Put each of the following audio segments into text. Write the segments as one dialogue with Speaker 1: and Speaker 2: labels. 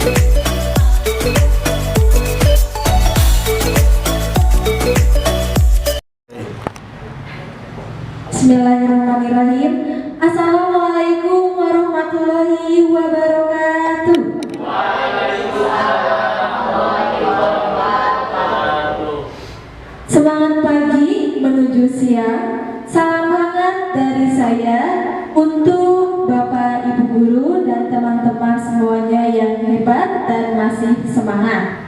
Speaker 1: Bismillahirrahmanirrahim. Assalamualaikum warahmatullahi wabarakatuh. Semangat pagi menuju siang. Salam hangat dari saya untuk Bapak Ibu Guru dan teman-teman semuanya yang hebat dan masih semangat.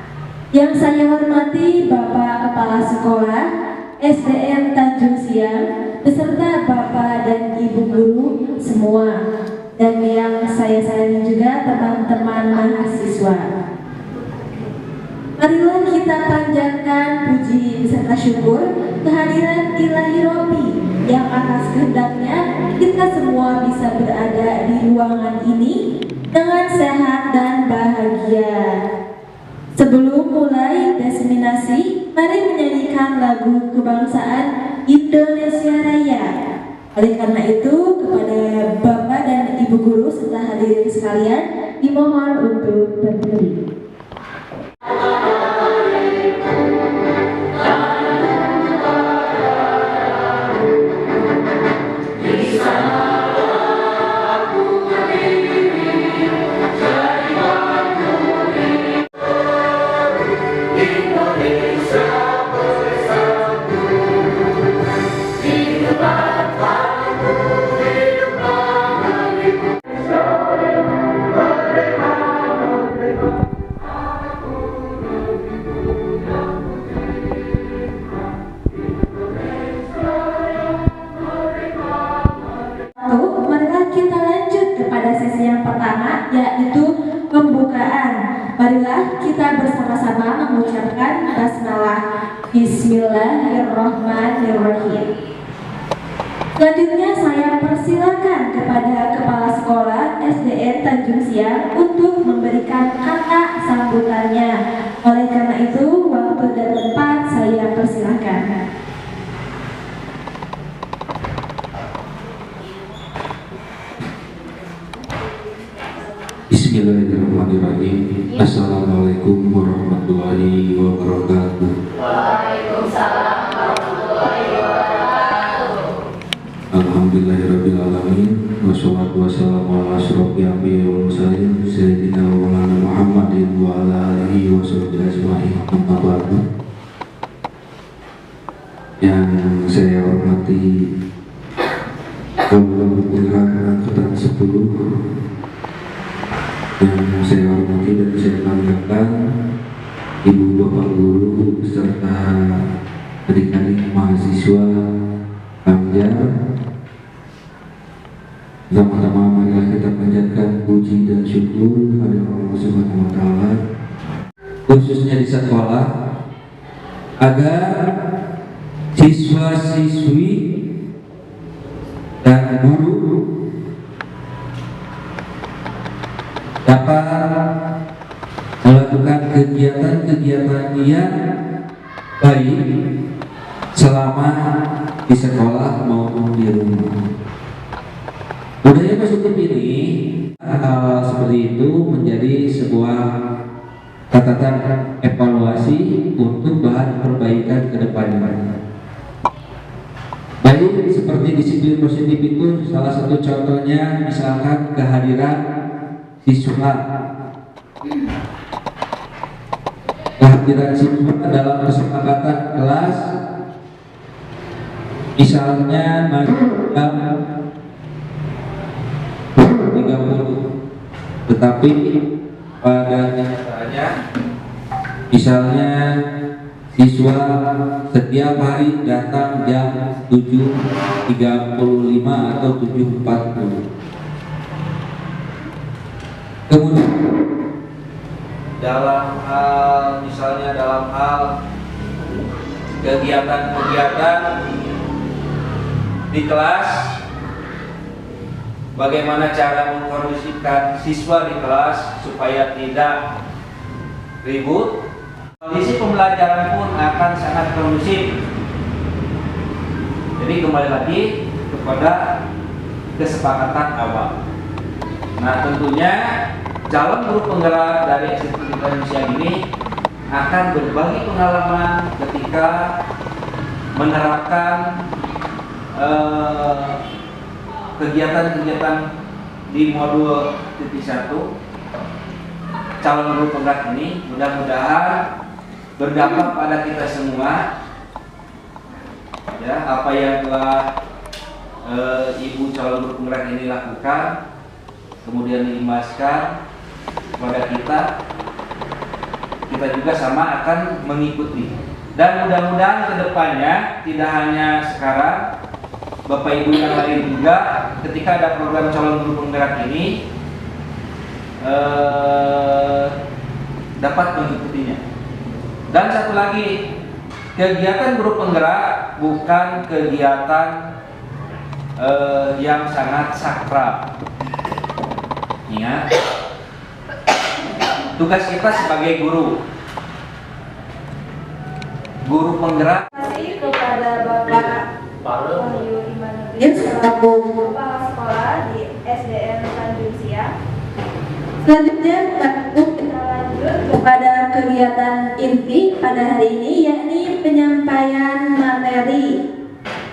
Speaker 1: Yang saya hormati Bapak Kepala Sekolah SDN Tanjung Siang beserta Bapak dan Ibu Guru semua, dan yang saya sayangi juga teman-teman mahasiswa. Marilah kita panjatkan puji beserta syukur kehadiran Ilahi Robbi yang atas kehendaknya kita semua bisa berada di ruangan ini dengan sehat dan bahagia. Sebelum mulai diseminasi, mari menyanyikan lagu kebangsaan Indonesia Raya. Oleh karena itu, kepada Bapak dan Ibu Guru serta hadirin sekalian, dimohon untuk berdiri. Sesi yang pertama yaitu pembukaan. Marilah kita bersama-sama mengucapkan basmalah. Bismillahirrahmanirrahim. Selanjutnya saya persilakan kepada Kepala Sekolah SDN Tanjung Siang untuk memberikan kata sambutannya. Oleh karena itu, waktu dan tempat saya persilakan.
Speaker 2: Bismillahirrahmanirrahim. Assalamualaikum warahmatullahi wabarakatuh.
Speaker 1: Waalaikumsalam warahmatullahi wabarakatuh.
Speaker 2: Alhamdulillahirabbil alamin. Wassalatu wassalamu ala asyrofil anbiya'i wal mursalin sayyidina wa maulana Muhammadin wa ala alihi wa sahbihi ajma'in. Amma ba'du. Yang saya hormati Alhamdulillah angkatan 10, yang saya hormati dan saya banggakan Ibu Bapak Guru beserta adik-adik mahasiswa Amjar. Pertama-tama marilah kita panjatkan puji dan syukur kepada Allah Subhanahu wa Ta'ala, khususnya di sekolah, agar siswa-siswi dan guru dapat melakukan kegiatan-kegiatan yang baik selama di sekolah maupun di rumah. Budaya positif ini, hal seperti itu menjadi sebuah catatan evaluasi untuk bahan perbaikan ke depannya. Baik, seperti disiplin positif itu salah satu contohnya misalkan kehadiran siswa. Kehadiran siswa dalam kesepakatan kelas, misalnya jam 30, tetapi pada kenyataannya misalnya siswa setiap hari datang jam 7.35 atau 7.40. Kemudian dalam hal kegiatan-kegiatan di kelas, bagaimana cara mengkondisikan siswa di kelas supaya tidak ribut. Kondisi pembelajaran pun akan sangat kondusif. Jadi kembali lagi kepada kesepakatan awal. Nah, tentunya
Speaker 3: calon guru penggerak dari Eksekutif Indonesia ini akan berbagi pengalaman ketika menerapkan kegiatan-kegiatan di modul titik 1 calon guru penggerak ini. Mudah-mudahan berdampak pada kita semua, ya, apa yang telah ibu calon guru penggerak ini lakukan kemudian diimbaskan kepada kita juga sama akan mengikuti. Dan mudah-mudahan kedepannya tidak hanya sekarang, Bapak Ibu yang lain juga ketika ada program calon guru penggerak ini dapat mengikutinya. Dan satu lagi, kegiatan guru penggerak bukan kegiatan yang sangat sakral. Ingat, tugas kita sebagai guru penggerak.
Speaker 1: Terima kasih kepada Bapak Wahyu Imanuddin selaku Kepala Sekolah di SDN Tanjung Siang. Selanjutnya kita lanjut kepada kegiatan inti pada hari ini, yakni penyampaian materi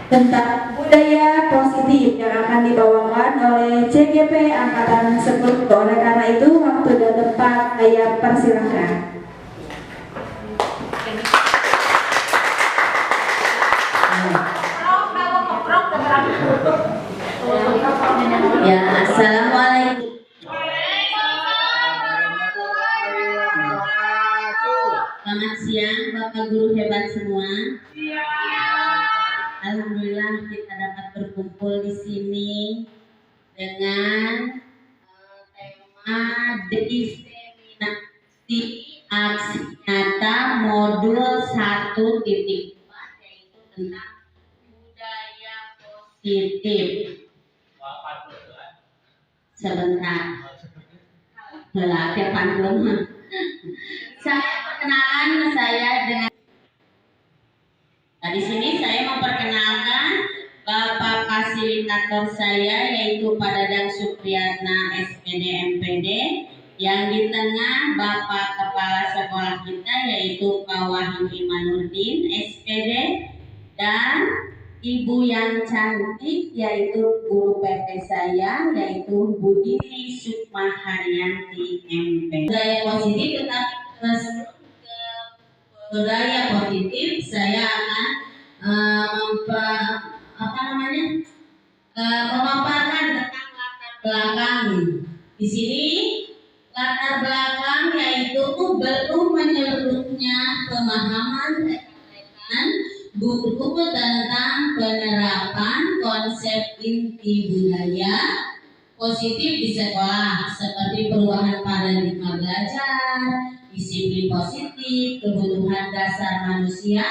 Speaker 1: tentang budaya positif yang akan dibawakan oleh CGP Angkatan 10. Oleh karena itu, waktu dan tempat saya persilahkan.
Speaker 4: Ya, assalamualaikum. Selamat siang, Bapak Guru hebat semua. Alhamdulillah kita dapat berkumpul di sini dengan tema diseminasi aksi nyata modul 1.4, yaitu tentang budaya positif. Sebentar. Belakang belum. Saya perkenalkan saya dengan. Nah, di sini saya memperkenalkan Bapak fasilitator saya, yaitu Pak Dadang Supriyatna SPD MPD. Yang di tengah Bapak Kepala Sekolah kita, yaitu Pak Wahyu Imanuddin SPD, dan Ibu yang cantik, yaitu guru PP saya, yaitu Budini Sukma Haryanti MP. Budaya positif, tetapi sebelum ke budaya positif, saya akan memaparkan tentang latar belakang. Di sini latar belakang yaitu belum menyeluruhnya pemahaman buku tentang penerapan konsep inti budaya positif di sekolah, seperti perubahan paradigma belajar, disiplin positif, kebutuhan dasar manusia,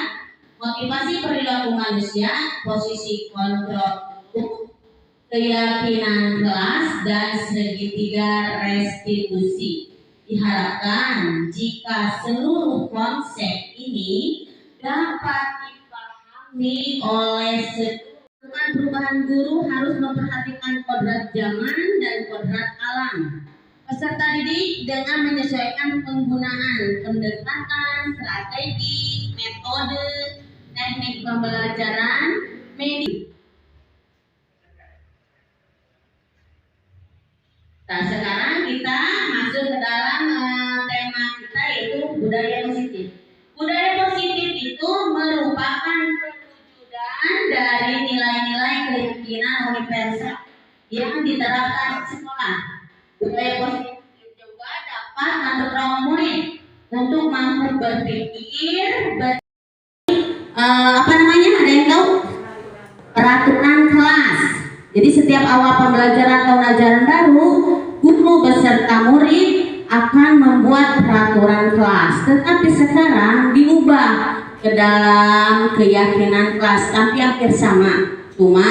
Speaker 4: motivasi perilaku manusia, posisi kontrol, keyakinan kelas, dan segitiga restitusi. Diharapkan jika seluruh konsep ini dapat oleh perubahan guru harus memperhatikan kodrat zaman dan kodrat alam. Peserta didik dengan menyesuaikan penggunaan pendekatan, strategi, metode, teknik pembelajaran, media. Nah, sekarang kita masuk ke dalam tema kita, yaitu budaya positif. Budaya positif itu merupakan dari nilai-nilai keyakinan universal yang diterapkan di sekolah. Budaya positif juga dapat mendorong murid untuk mampu berpikir, ada yang tahu? Peraturan kelas. Jadi setiap awal pembelajaran tahun ajaran baru, guru beserta murid akan membuat peraturan kelas. Tetapi sekarang diubah ke dalam keyakinan kelas, tapi hampir sama, cuma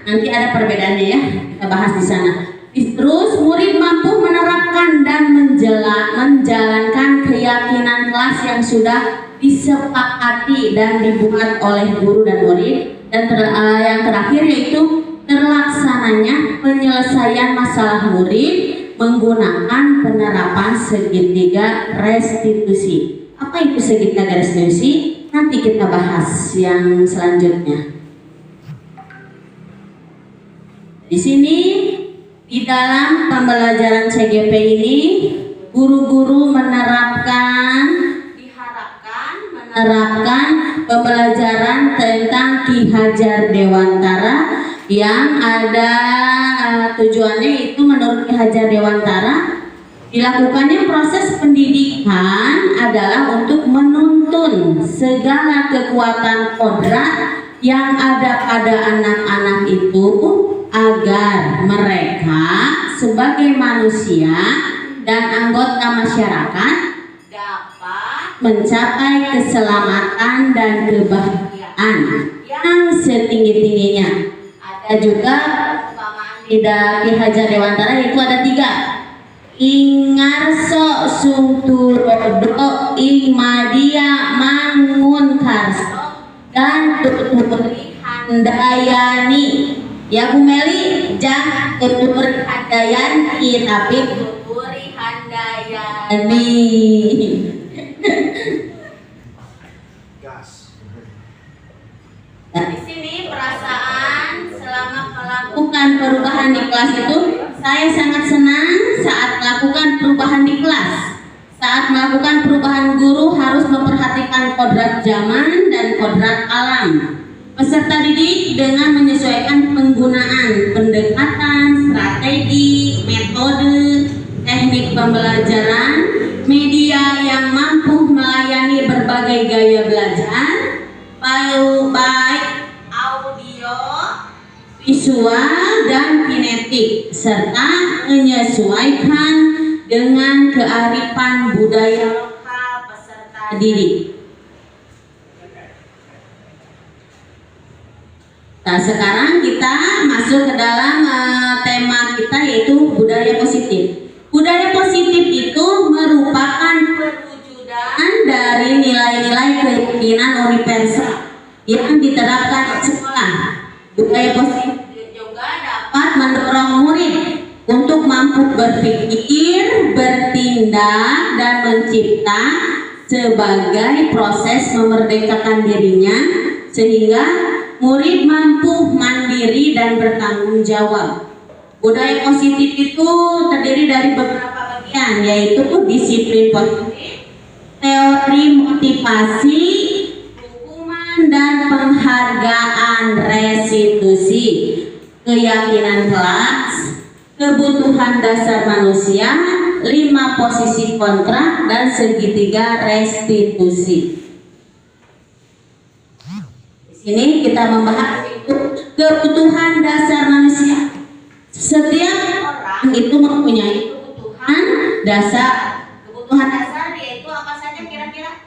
Speaker 4: nanti ada perbedaannya ya, kita bahas di sana. Terus murid mampu menerapkan dan menjalankan keyakinan kelas yang sudah disepakati dan dibuat oleh guru dan murid. Dan yang terakhir yaitu terlaksananya penyelesaian masalah murid menggunakan penerapan segitiga restitusi. Apa itu segitiga restitusi? Nanti kita bahas yang selanjutnya. Di sini di dalam pembelajaran CGP ini guru-guru diharapkan menerapkan pembelajaran tentang Ki Hajar Dewantara yang ada tujuannya itu menurut Ki Hajar Dewantara dilakukannya proses pendidikan adalah untuk menuntun segala kekuatan kodrat yang ada pada anak-anak itu agar mereka sebagai manusia dan anggota masyarakat dapat mencapai keselamatan dan kebahagiaan yang setinggi-tingginya. Ada juga tidak Ki Hajar Dewantara itu ada 3. Ingarso sungturodo ing madia mangun karso dan tuturi handayani. Ya Bu Meli, jangan tuturi handayani tapi tuturi handayani. Nah, di sini perasaan selama melakukan perubahan di kelas itu saya sangat senang saat melakukan perubahan di kelas. Saat melakukan perubahan guru harus memperhatikan kodrat zaman dan kodrat alam. Peserta didik dengan menyesuaikan penggunaan pendekatan, strategi, metode, teknik pembelajaran, media yang mampu melayani berbagai gaya belajar, baik audio, visual, dan kinetik, serta menyesuaikan dengan kearifan budaya lokal peserta didik. Nah, sekarang kita masuk ke dalam tema kita yaitu budaya positif. Budaya positif itu merupakan perwujudan dari nilai-nilai keyakinan universal yang diterapkan di sekolah. Budaya positif juga dapat mendorong murid untuk mampu berpikir, bertindak, dan mencipta sebagai proses memerdekakan dirinya sehingga murid mampu mandiri dan bertanggung jawab. Budaya positif itu terdiri dari beberapa bagian, yaitu disiplin positif, teori motivasi, hukuman dan penghargaan restitusi, keyakinan kelas, kebutuhan dasar manusia, 5 posisi kontrak, dan segitiga restitusi. Ini kita membahas itu kebutuhan dasar manusia. Setiap orang itu mempunyai kebutuhan dasar. Kebutuhan dasar yaitu apa saja kira-kira?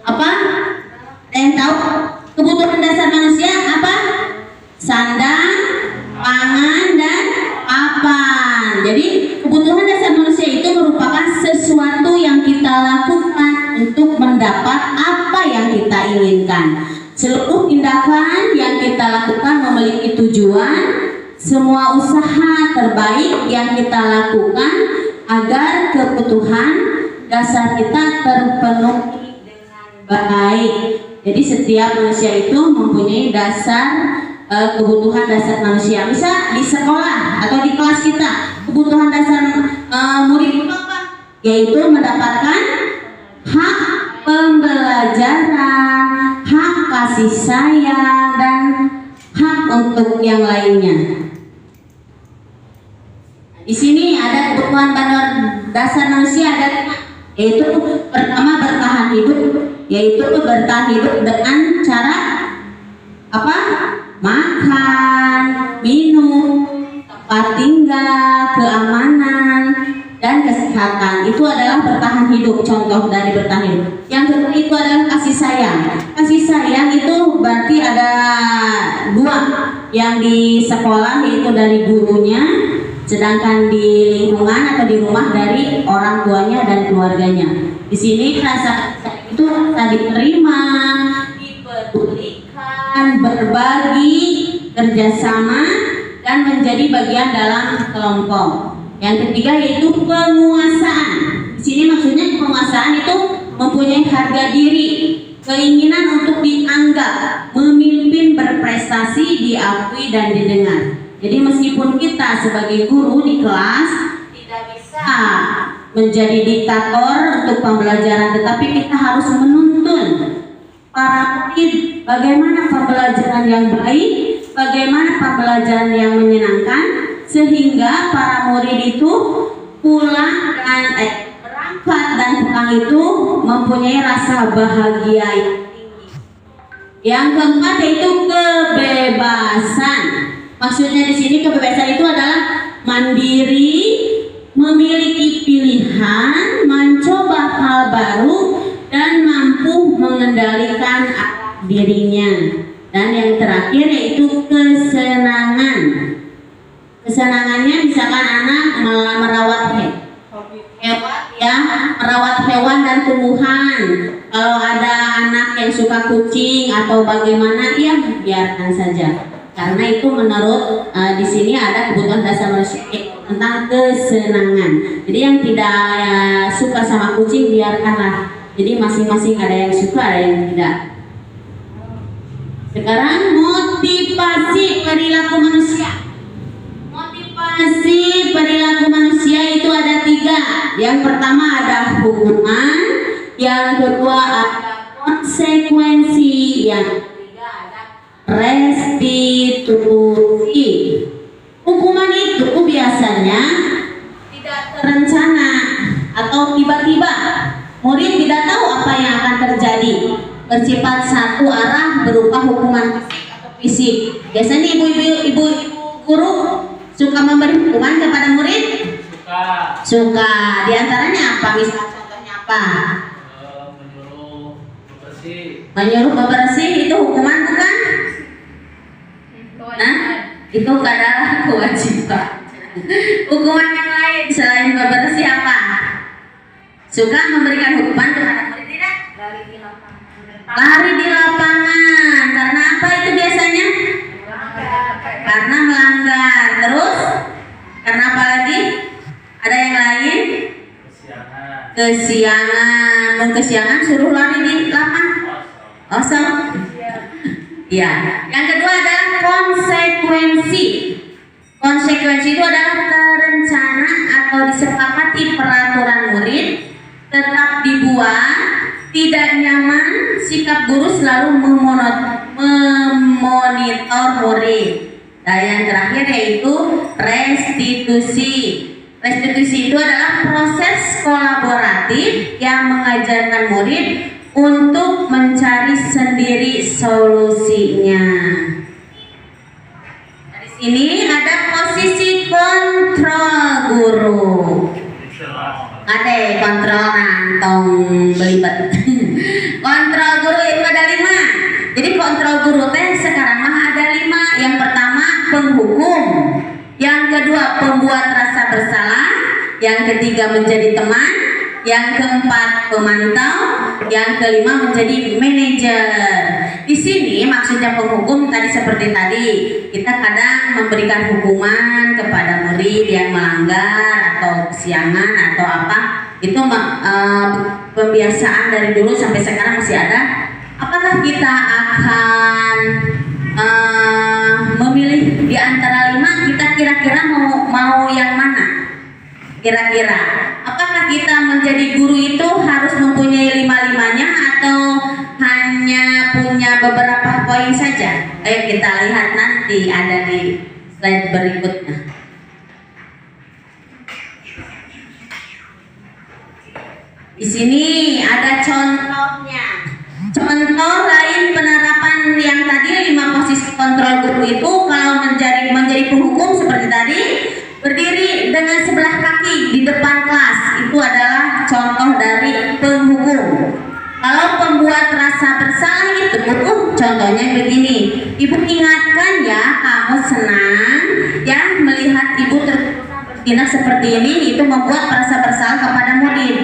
Speaker 4: Apa? Ada yang tahu? Kebutuhan dasar manusia apa? Sandang, pangan, dan papan. Jadi kebutuhan dasar manusia itu merupakan sesuatu yang kita lakukan untuk mendapat apa yang kita inginkan. Seluruh tindakan yang kita lakukan memiliki tujuan. Semua usaha terbaik yang kita lakukan agar kebutuhan dasar kita terpenuhi dengan baik. Jadi setiap manusia itu mempunyai kebutuhan dasar manusia. Misal di sekolah atau di kelas kita, kebutuhan dasar murid itu apa? Yaitu mendapatkan hak pembelajaran, hak kasih sayang, dan hak untuk yang lainnya. Di sini ada kebutuhan dasar manusia ada 5, yaitu pertama bertahan hidup, yaitu bertahan hidup dengan cara apa? Makan, minum, tempat tinggal, keamanan, dan kesehatan. Itu adalah bertahan hidup, contoh dari bertahan hidup. Yang kedua itu adalah kasih sayang. Kasih sayang itu berarti ada 2, yang di sekolah yaitu dari gurunya, sedangkan di lingkungan atau di rumah dari orang tuanya dan keluarganya. Di sini rasa itu tadi diterima, dipedulikan, berbagi, kerjasama, dan menjadi bagian dalam kelompok. Yang ketiga yaitu penguasaan. Di sini maksudnya penguasaan itu mempunyai harga diri, keinginan untuk dianggap, memimpin, berprestasi, diakui dan didengar. Jadi meskipun kita sebagai guru di kelas tidak bisa menjadi diktator untuk pembelajaran, tetapi kita harus menuntun para murid bagaimana pembelajaran yang baik, bagaimana pembelajaran yang menyenangkan, sehingga para murid itu pulang dan berangkat dan pulang itu mempunyai rasa bahagia yang tinggi. Yang keempat yaitu kebebasan. Maksudnya di sini kebebasan itu adalah mandiri, memiliki pilihan, mencoba hal baru, dan mampu mengendalikan dirinya. Dan yang terakhir yaitu kesenangan. Kesenangannya misalkan anak merawat hewan, ya, merawat hewan dan tumbuhan. Kalau ada anak yang suka kucing atau bagaimana, ya biarkan saja. Karena itu menurut di sini ada kebutuhan dasar manusia tentang kesenangan. Jadi yang tidak suka sama kucing biarkanlah. Jadi masing-masing ada yang suka, ada yang tidak. Sekarang motivasi perilaku manusia. Motivasi perilaku manusia itu ada 3. Yang pertama ada hukuman, yang kedua ada konsekuensi, yang ketiga ada restitusi. Hukuman itu biasanya tidak terencana atau tiba-tiba. Murid tidak tahu apa yang akan terjadi. Bersifat satu arah berupa hukuman fisik atau fisik. Biasanya ibu guru suka memberi hukuman kepada murid? Suka. Di antaranya apa? Misal contohnya apa? Menyuruh bebersih itu hukuman bukan? Nah, itu adalah kewajiban. Hukuman yang lain selain bebersih apa? Suka memberikan hukuman kepada murid tidak? Lari di lapangan. Karena apa itu biasanya? Karena melanggar. Terus? Karena apa lagi? Ada yang lain? Kesiangan. Kesiangan suruh lari di lapangan. Kosong. Ya. Yang kedua adalah konsekuensi. Konsekuensi itu adalah terencana atau disepakati peraturan murid, tetap dibuat, tidak nyaman, sikap guru selalu memonitor murid. Dan yang terakhir yaitu restitusi. Restitusi itu adalah proses kolaboratif yang mengajarkan murid untuk mencari sendiri solusinya. Di sini ada posisi kontrol guru. Ada kontrol rantong belibet. Kontrol guru itu ada 5. Jadi kontrol guru teh sekarang mah ada 5. Yang pertama penghukum, yang kedua pembuat rasa bersalah, yang ketiga menjadi teman, yang keempat pemantau, yang kelima menjadi manajer. Di sini maksudnya penghukum tadi seperti tadi, kita kadang memberikan hukuman kepada murid yang melanggar atau kesiangan atau apa. Itu pembiasaan dari dulu sampai sekarang masih ada. Apakah kita akan memilih di antara 5? Kita kira-kira mau yang mana? Kira-kira apakah kita menjadi guru itu harus mempunyai 5-5-nya atau hanya punya beberapa poin saja? Ayo kita lihat nanti ada di slide berikutnya. Di sini ada contohnya. Contoh lain penerapan yang tadi 5 posisi kontrol guru itu kalau menjadi penghukum seperti tadi, berdiri dengan sebelah kaki di depan kelas, itu adalah contoh dari penghukum. Kalau pembuat rasa bersalah itu contohnya begini. Ibu ingatkan ya, kamu senang ya melihat ibu bertindak seperti ini, itu membuat rasa bersalah kepada murid.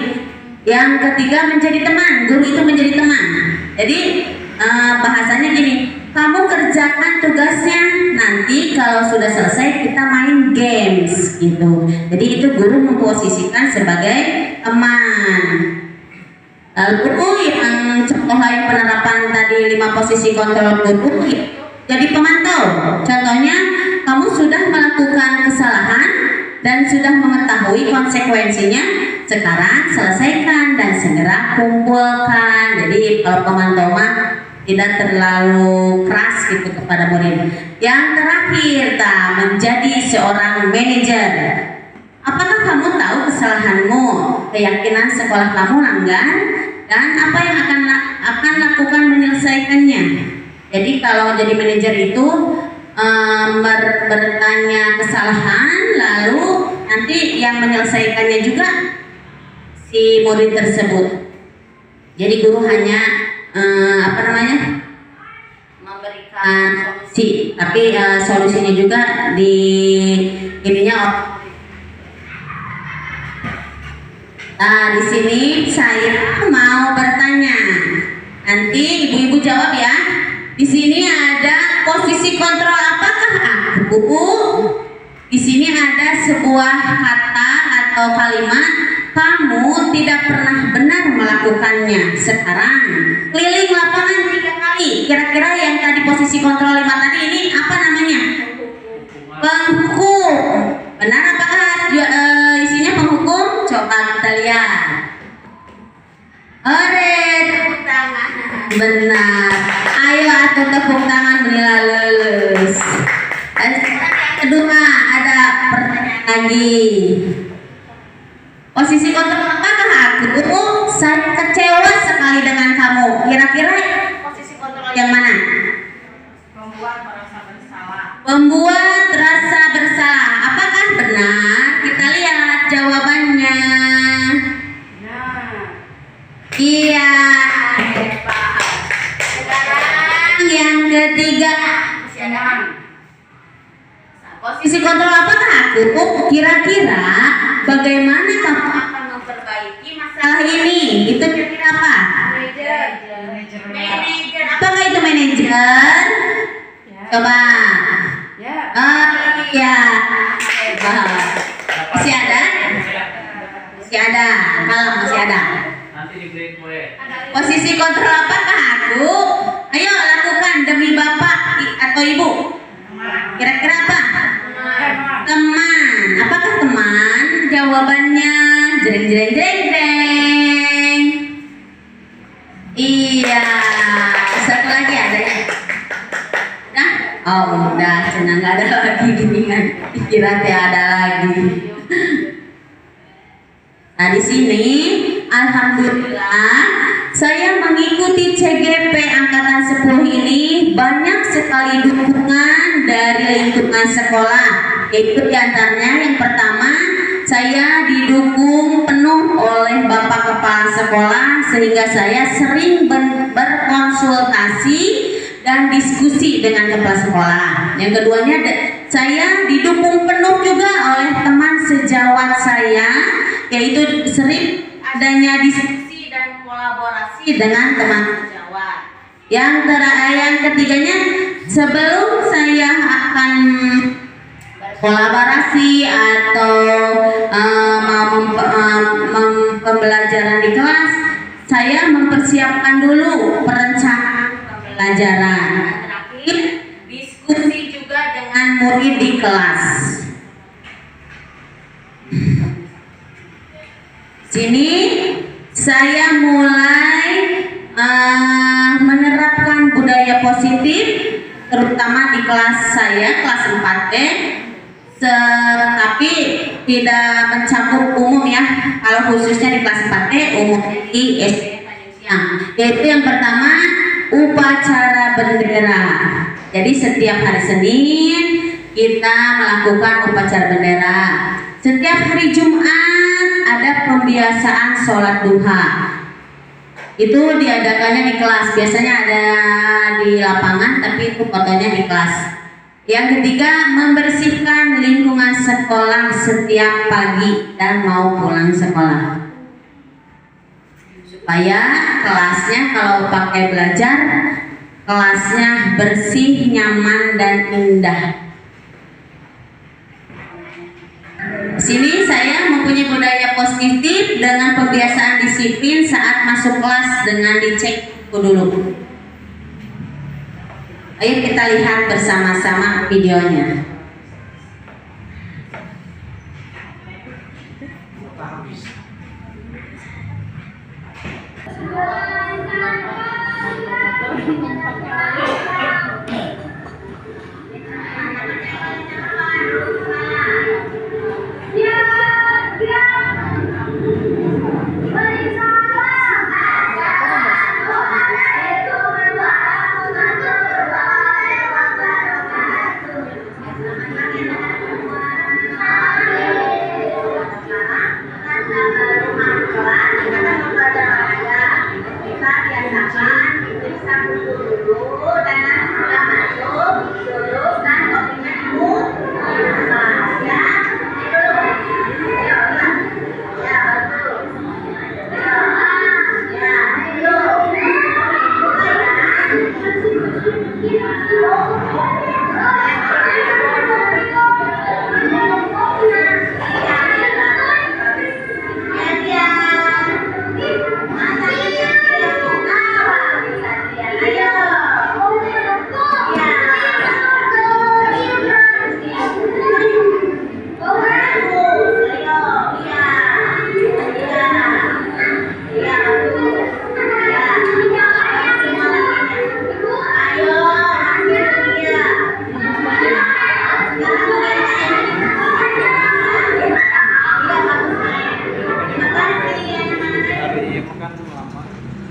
Speaker 4: Yang ketiga menjadi teman, guru itu menjadi teman. Jadi bahasanya gini, kamu kerjakan tugasnya, nanti kalau sudah selesai kita main games gitu. Jadi itu guru memposisikan sebagai teman. Lalu yang contoh lain penerapan tadi 5 posisi kontrol guru, jadi pemantau. Contohnya kamu sudah melakukan kesalahan dan sudah mengetahui konsekuensinya, sekarang selesaikan dan segera kumpulkan. Jadi kalau pemantau mah tidak terlalu keras gitu kepada murid. Yang terakhir, menjadi seorang manajer. Apakah kamu tahu kesalahanmu, keyakinan sekolah kamu langgar, dan apa yang akan lakukan menyelesaikannya? Jadi kalau jadi manajer itu bertanya kesalahan, lalu nanti yang menyelesaikannya juga si murid tersebut. Jadi guru hanya memberikan solusi, tapi solusinya juga di ininya. Nah, di sini saya mau bertanya. Nanti ibu-ibu jawab ya. Di sini ada posisi kontrol apakah aku? Di sini ada sebuah kata atau kalimat, kamu tidak pernah benar melakukannya. Sekarang keliling lapangan 3 kali. Kira-kira yang tadi posisi kontrol 5 tadi ini apa namanya? Penghukum. Benar apakah isinya penghukum? Coba kita lihat. Tepuk tangan. Benar. Ayo atuh tepuk tangan bila lulus. Dan sekarang yang kedua ada pertanyaan lagi. Posisi kontrol apakah aku? Saya kecewa sekali dengan kamu. Kira-kira posisi kontrol yang mana? Membuat rasa bersalah. Membuat rasa bersalah. Apakah benar? Kita lihat jawabannya. Iya. Sekarang yang ketiga. Posisi kontrol apakah aku? Kira-kira bagaimana kamu akan memperbaiki masalah ini? Itu kira-kira apa? Manajer. Apakah itu manajer? Coba. Iya. Masih ada? Masih ada. Kalau masih ada. Posisi kontrol apakah aku? Ayo lakukan demi bapak atau ibu. Kira-kira apa? Teman. Apakah teman? Jawabannya jreng jreng jreng jreng. Iya. Satu lagi ada ya? Udah? Oh udah, senang nggak ada lagi gini kan? Kira ada lagi. Nah di sini, alhamdulillah, saya mengikuti CGP Angkatan 10 ini banyak sekali dukungan dari lingkungan sekolah. Yaitu diantaranya yang pertama, saya didukung penuh oleh Bapak Kepala Sekolah sehingga saya sering berkonsultasi dan diskusi dengan kepala sekolah. Yang keduanya, saya didukung penuh juga oleh teman sejawat saya, yaitu sering adanya diskusi dan kolaborasi dengan teman sejawat. Yang ketiganya, sebelum saya akan kolaborasi atau pembelajaran di kelas, saya mempersiapkan dulu perencanaan pembelajaran. Terakhir, diskusi juga dengan murid di kelas. Sini saya mulai menerapkan budaya positif, terutama di kelas saya, kelas 4D. Tapi tidak mencakup umum ya. Kalau khususnya di kelas 4D, umumnya di SD Tanjung Siang. Yaitu yang pertama, upacara bendera. Jadi setiap hari Senin kita melakukan upacara bendera. Setiap hari Jumat ada pembiasaan sholat duha. Itu diadakannya di kelas. Biasanya ada di lapangan, tapi itu fotonya di kelas. Yang ketiga, membersihkan lingkungan sekolah setiap pagi dan mau pulang sekolah, supaya kelasnya kalau pakai belajar kelasnya bersih, nyaman, dan indah. Sini saya mempunyai budaya positif dengan pembiasaan disiplin saat masuk kelas dengan dicek dulu. Ayo kita lihat bersama-sama videonya.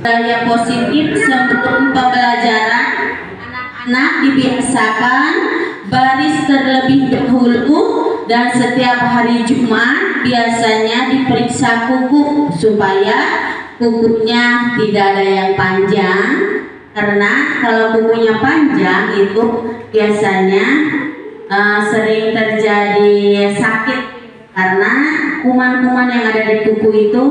Speaker 4: Budaya positif sebelum pembelajaran, anak-anak dibiasakan baris terlebih dahulu dan setiap hari Jumat biasanya diperiksa kuku supaya kukunya tidak ada yang panjang, karena kalau kukunya panjang itu biasanya sering terjadi sakit karena kuman-kuman yang ada di kuku itu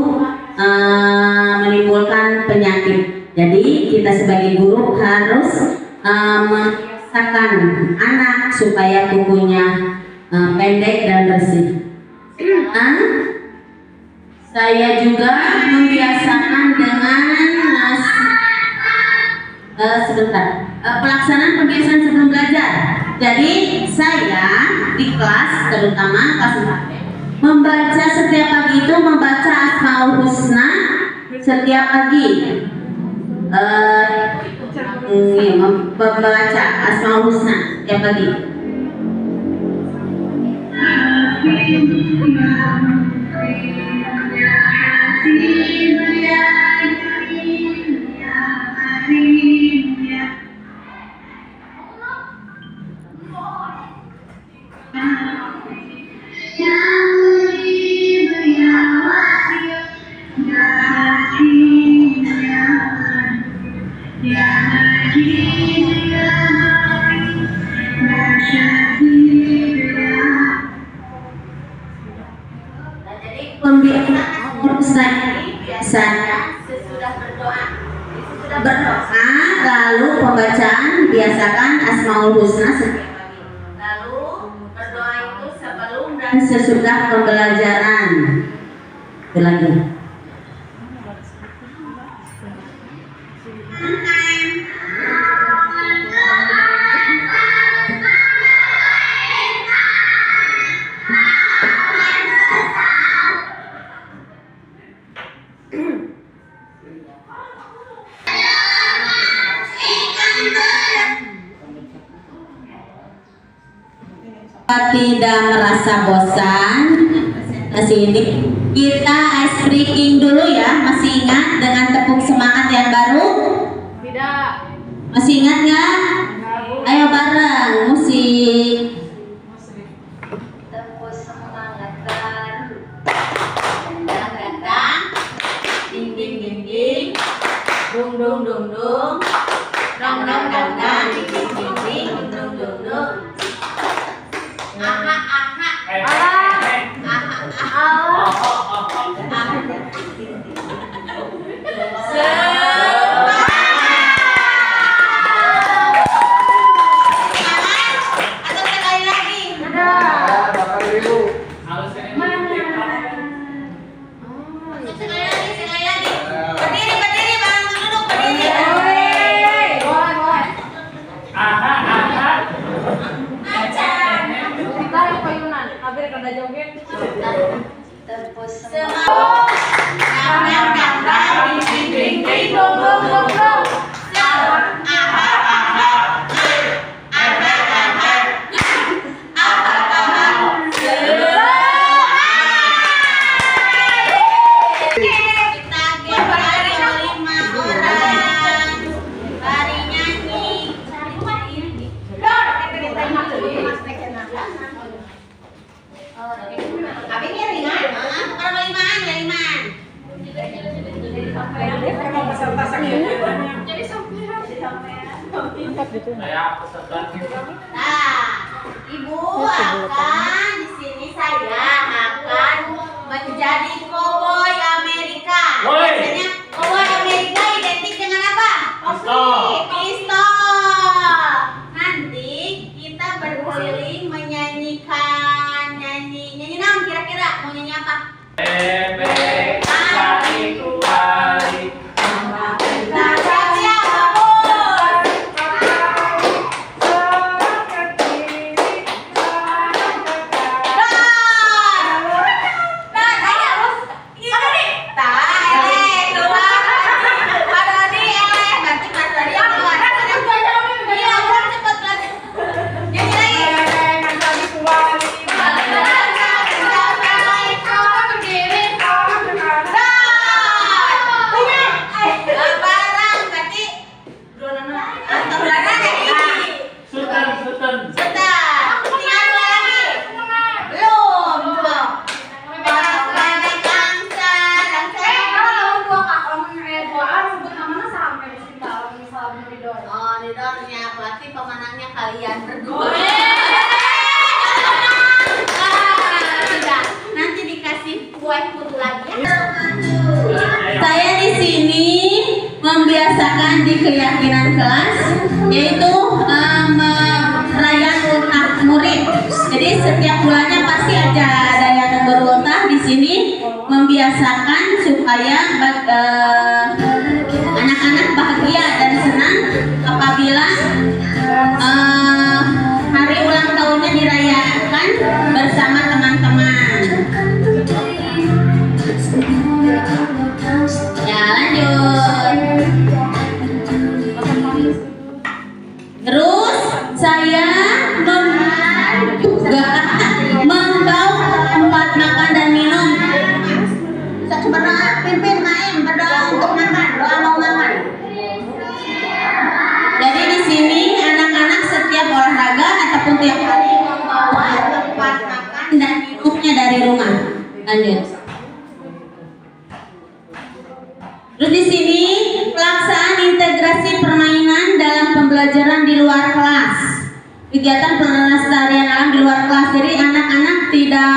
Speaker 4: menimbulkan penyakit. Jadi kita sebagai guru harus membiasakan anak supaya kukunya pendek dan bersih. Saya juga membiasakan dengan pelaksanaan pembiasaan sebelum belajar. Jadi saya di kelas, terutama kelas 4, membaca setiap pagi itu membaca Asmaul Husna setiap pagi. Membaca Asmaul Husna setiap pagi. Biasanya sesudah berdoa lalu pembacaan biasakan Asmaul Husna setiap pagi. Lalu berdoa itu sebelum dan sesudah pembelajaran. Itu lagi. Tidak merasa bosan ke sini, kita ice breaking dulu ya. Masih ingat dengan tepuk semangat yang baru?
Speaker 5: Tidak.
Speaker 4: Masih ingat nggak? Ayo bareng musik. Tepuk semangat baru. Datang, ding ding ding ding, dung dung dung dung, dong dong dong dong, ding ding ding ding, dung dung dung. Ibu akan di sini saya akan menjadi koboi Amerika. Biasanya koboi Amerika identik dengan apa? Pistol. Nanti kita berkeliling menyanyikan nyanyi naon kira-kira mau nyanyi apa? Berarti pemenangnya kalian berdua. Nanti dikasih kue putu lagi ya. Saya di sini membiasakan di keyakinan kelas, yaitu merayakan ultah murid. Jadi setiap bulannya pasti ada yang berultah di sini, membiasakan supaya anak-anak bahagia dan senang apabila hari ulang tahunnya dirayakan bersama teman-teman. Ya, lanjut. Terus saya juga membawa tempat makan dan minum. Sebenarnya pimpin main berdoa untuk makan, doa mau makan. Jadi di sini anak-anak setiap olahraga ataupun tiap hari membawa tempat makan dan minumnya dari rumah. Lanjut. Terus di sini pelaksanaan integrasi permainan dalam pembelajaran di luar kelas. Kegiatan pelestarian alam di luar kelas. Jadi anak-anak tidak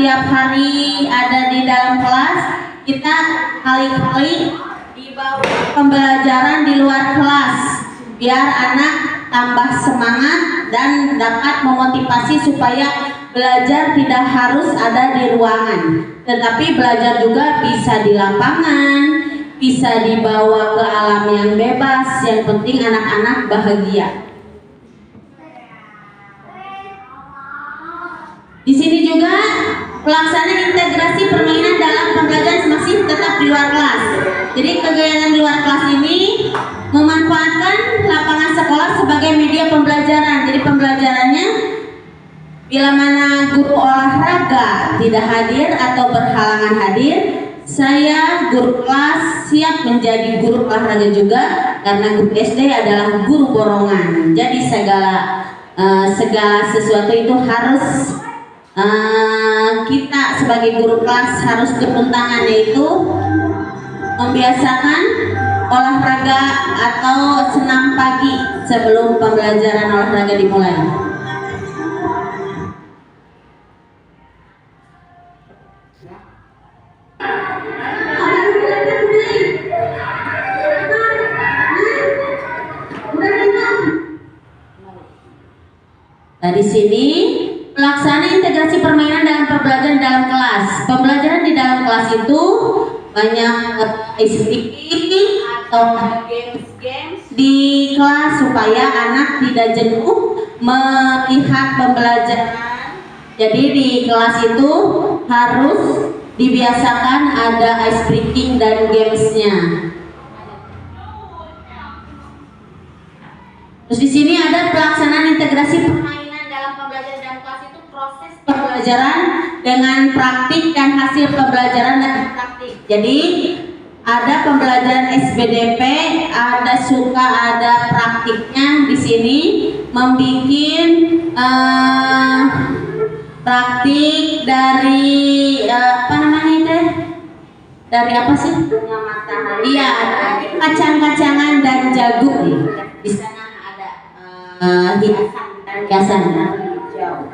Speaker 4: tiap hari ada di dalam kelas. Kita kali-kali dibawa pembelajaran di luar kelas, biar anak tambah semangat dan dapat memotivasi supaya belajar tidak harus ada di ruangan, tetapi belajar juga bisa di lapangan, bisa dibawa ke alam yang bebas. Yang penting anak-anak bahagia. Di sini juga pelaksanaan integrasi permainan dalam pembelajaran masih tetap di luar kelas. Jadi kegiatan di luar kelas ini memanfaatkan lapangan sekolah sebagai media pembelajaran. Jadi pembelajarannya bila mana guru olahraga tidak hadir atau berhalangan hadir, saya guru kelas siap menjadi guru olahraga juga, karena guru SD adalah guru borongan. Jadi segala sesuatu itu harus kita sebagai guru kelas harus turun tangan, yaitu membiasakan olahraga atau senam pagi sebelum pembelajaran olahraga dimulai. Nah, di sini pelaksanaan integrasi permainan dalam pembelajaran dalam kelas. Pembelajaran di dalam kelas itu banyak activity atau games di kelas supaya anak tidak jenuh melihat pembelajaran. Jadi di kelas itu harus dibiasakan ada ice breaking dan gamesnya. Terus di sini ada pelaksanaan integrasi permainan dalam pembelajaran dan kelas itu proses pembelajaran dengan praktik dan hasil pembelajaran dan praktik. Jadi ada pembelajaran SBDP, ada suka ada praktiknya di sini, membikin praktik dari apa namanya itu? Dari apa sih? Iya, kacang-kacangan dan jagung. Di sana ada hiasan hijau.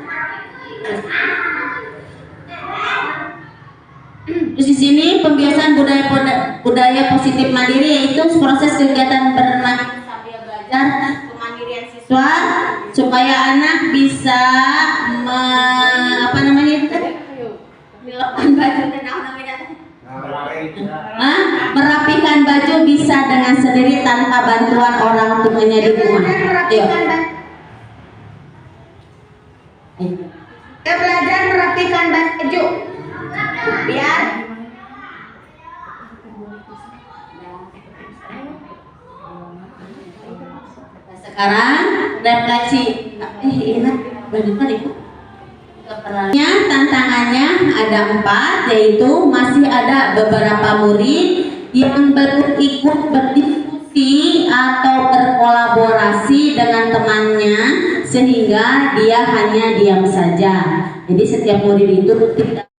Speaker 4: Terus di sini pembiasaan budaya positif mandiri, yaitu proses kegiatan bermain sambil belajar, kemandirian siswa supaya anak bisa apa namanya itu? Merapikan baju bisa dengan sendiri tanpa bantuan orang tuanya di rumah. Ayo. Kita belajar merapikan baju. Biar sekarang refleksi tantangannya ada 4, yaitu masih ada beberapa murid yang belum ikut berdiskusi atau berkolaborasi dengan temannya sehingga dia hanya diam saja. Jadi setiap murid itu tidak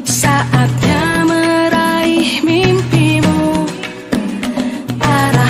Speaker 5: saatnya meraih mimpimu. Para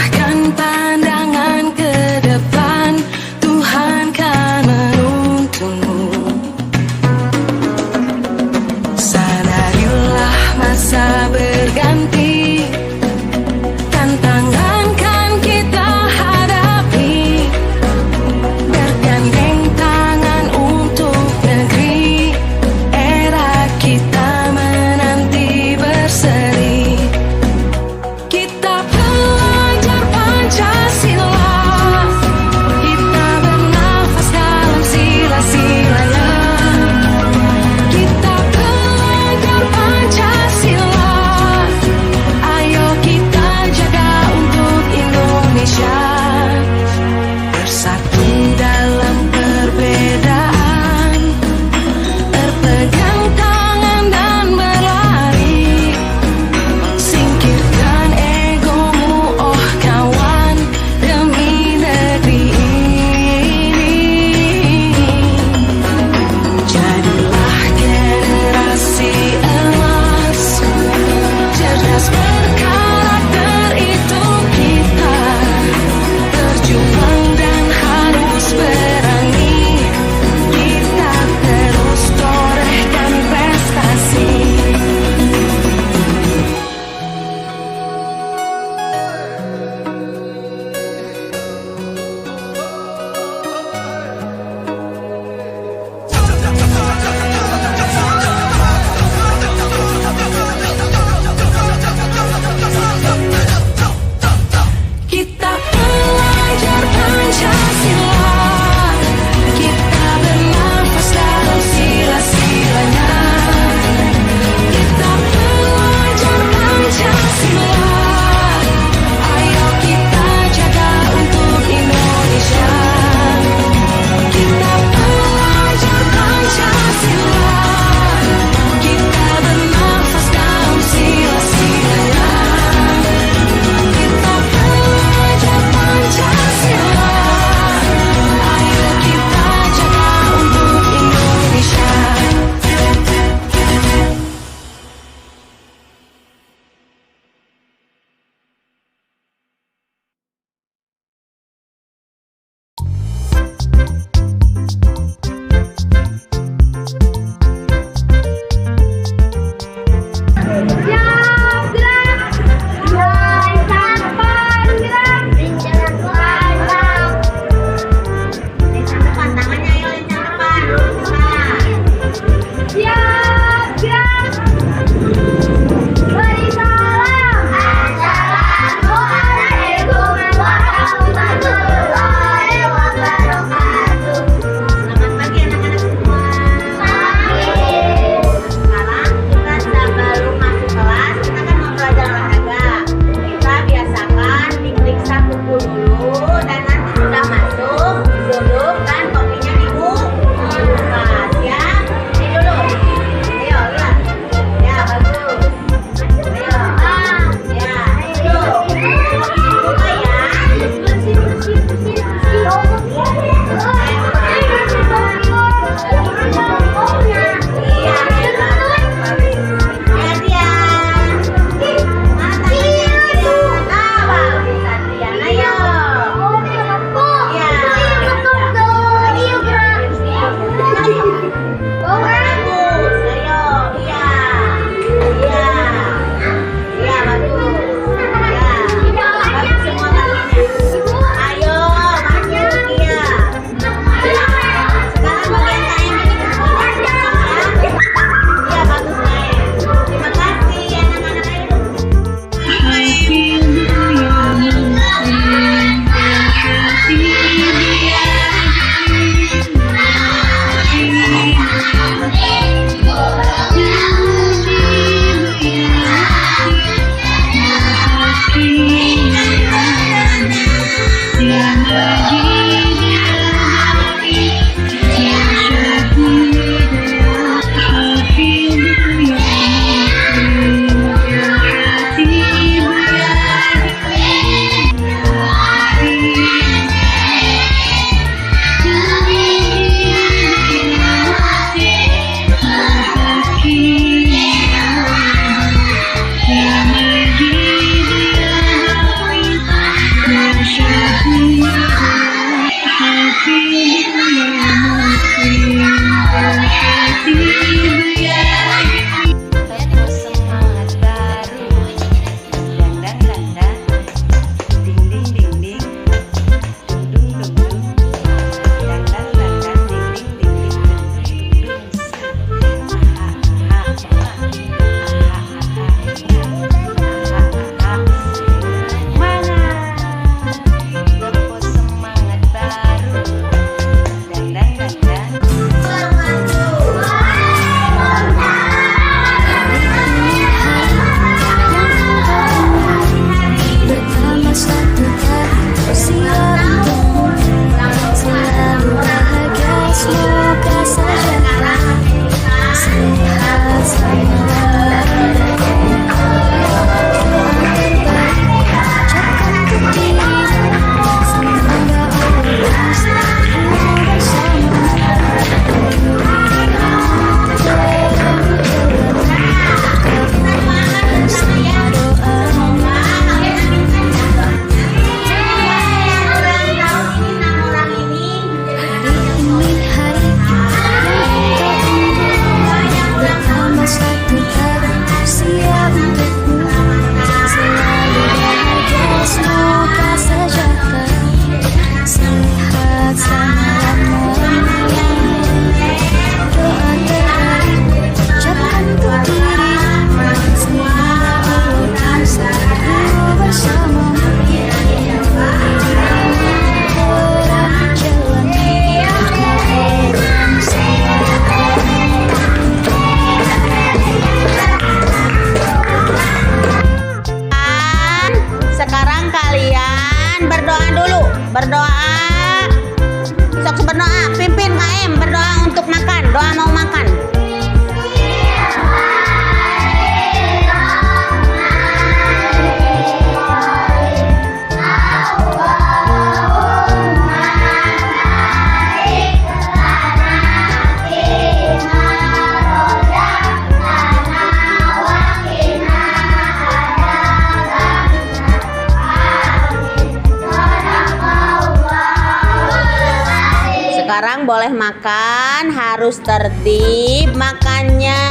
Speaker 4: Sekarang boleh makan, harus tertib makannya.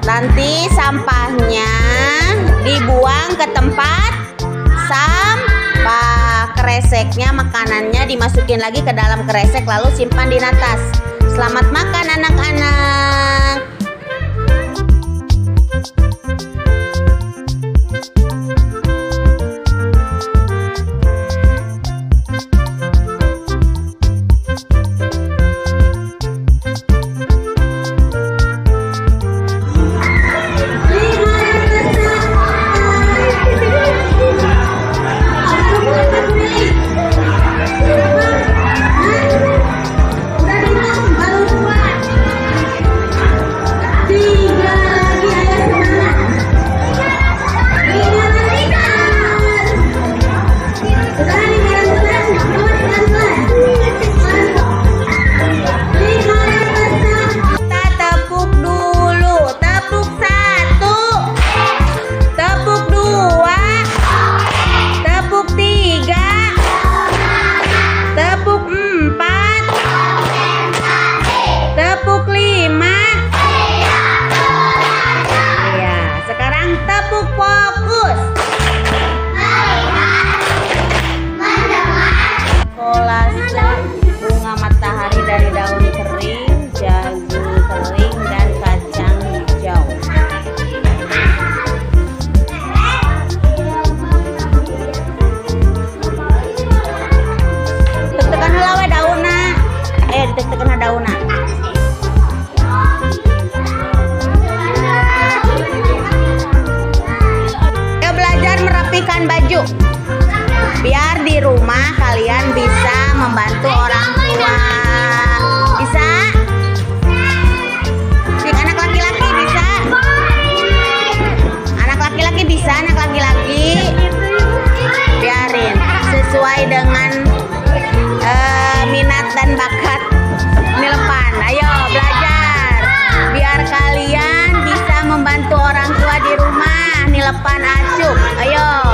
Speaker 4: Nanti sampahnya dibuang ke tempat sampah. Kreseknya, makanannya dimasukin lagi ke dalam kresek lalu simpan di atas. Selamat makan anak-anak. sesuai dengan minat dan bakat Nilepan. Ayo belajar biar kalian bisa membantu orang tua di rumah. Nilepan Acuk, ayo.